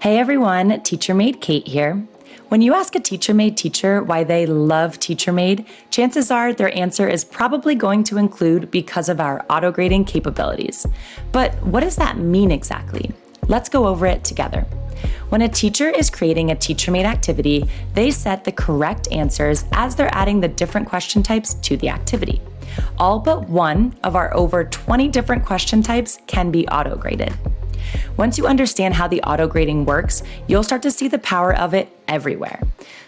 Hey everyone, TeacherMade Kate here. When you ask a TeacherMade teacher why they love TeacherMade, chances are their answer is probably going to include because of our auto-grading capabilities. But what does that mean exactly? Let's go over it together. When a teacher is creating a TeacherMade activity, they set the correct answers as they're adding the different question types to the activity. All but one of our over 20 different question types can be auto-graded. Once you understand how the auto-grading works, you'll start to see the power of it everywhere.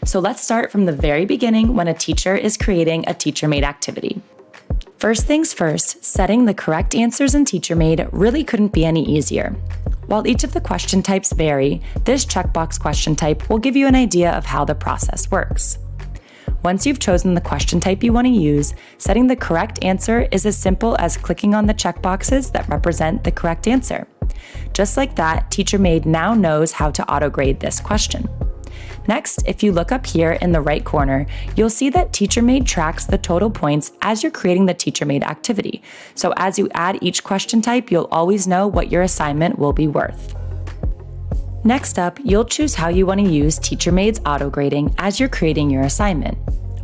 So let's start from the very beginning when a teacher is creating a TeacherMade activity. First things first, setting the correct answers in TeacherMade really couldn't be any easier. While each of the question types vary, this checkbox question type will give you an idea of how the process works. Once you've chosen the question type you want to use, setting the correct answer is as simple as clicking on the checkboxes that represent the correct answer. Just like that, TeacherMade now knows how to auto-grade this question. Next, if you look up here in the right corner, you'll see that TeacherMade tracks the total points as you're creating the TeacherMade activity. So as you add each question type, you'll always know what your assignment will be worth. Next up, you'll choose how you want to use TeacherMade's auto-grading as you're creating your assignment.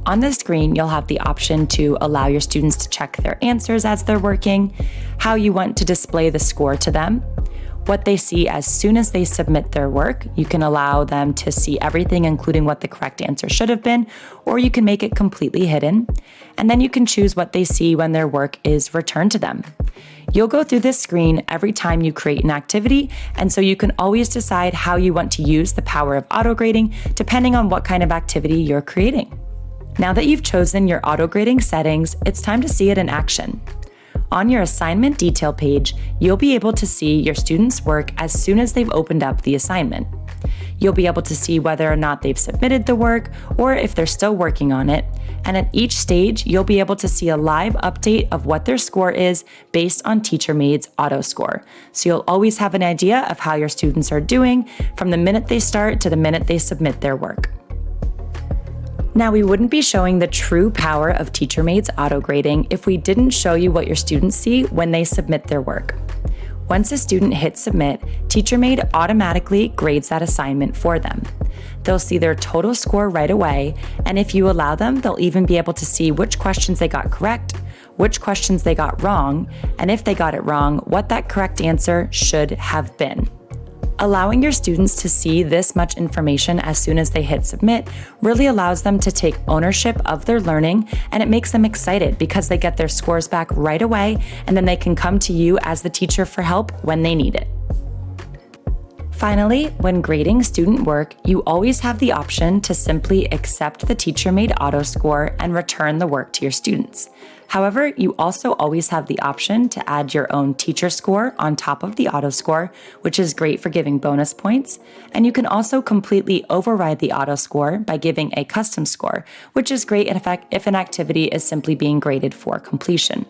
On the screen, you'll have the option to allow your students to check their answers as they're working, how you want to display the score to them, what they see as soon as they submit their work. You can allow them to see everything, including what the correct answer should have been, or you can make it completely hidden. And then you can choose what they see when their work is returned to them. You'll go through this screen every time you create an activity, and so you can always decide how you want to use the power of auto-grading depending on what kind of activity you're creating. Now that you've chosen your auto-grading settings, it's time to see it in action. On your assignment detail page, you'll be able to see your students' work as soon as they've opened up the assignment. You'll be able to see whether or not they've submitted the work or if they're still working on it. And at each stage, you'll be able to see a live update of what their score is based on TeacherMade's auto score. So you'll always have an idea of how your students are doing from the minute they start to the minute they submit their work. Now, we wouldn't be showing the true power of TeacherMade's auto-grading if we didn't show you what your students see when they submit their work. Once a student hits submit, TeacherMade automatically grades that assignment for them. They'll see their total score right away, and if you allow them, they'll even be able to see which questions they got correct, which questions they got wrong, and if they got it wrong, what that correct answer should have been. Allowing your students to see this much information as soon as they hit submit really allows them to take ownership of their learning, and it makes them excited because they get their scores back right away, and then they can come to you as the teacher for help when they need it. Finally, when grading student work, you always have the option to simply accept the TeacherMade auto score and return the work to your students. However, you also always have the option to add your own teacher score on top of the auto score, which is great for giving bonus points. And you can also completely override the auto score by giving a custom score, which is great if an activity is simply being graded for completion.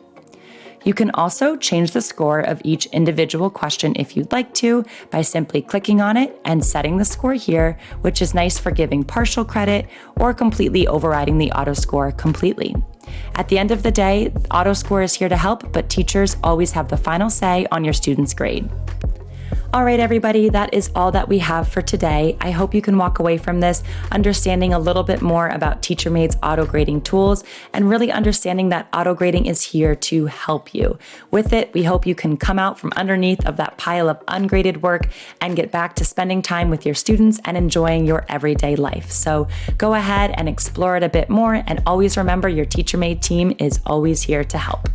You can also change the score of each individual question if you'd like to by simply clicking on it and setting the score here, which is nice for giving partial credit or completely overriding the auto score completely. At the end of the day, auto score is here to help, but teachers always have the final say on your student's grade. All right, everybody, that is all that we have for today. I hope you can walk away from this understanding a little bit more about TeacherMade's auto-grading tools and really understanding that auto-grading is here to help you. With it, we hope you can come out from underneath of that pile of ungraded work and get back to spending time with your students and enjoying your everyday life. So go ahead and explore it a bit more, and always remember your TeacherMade team is always here to help.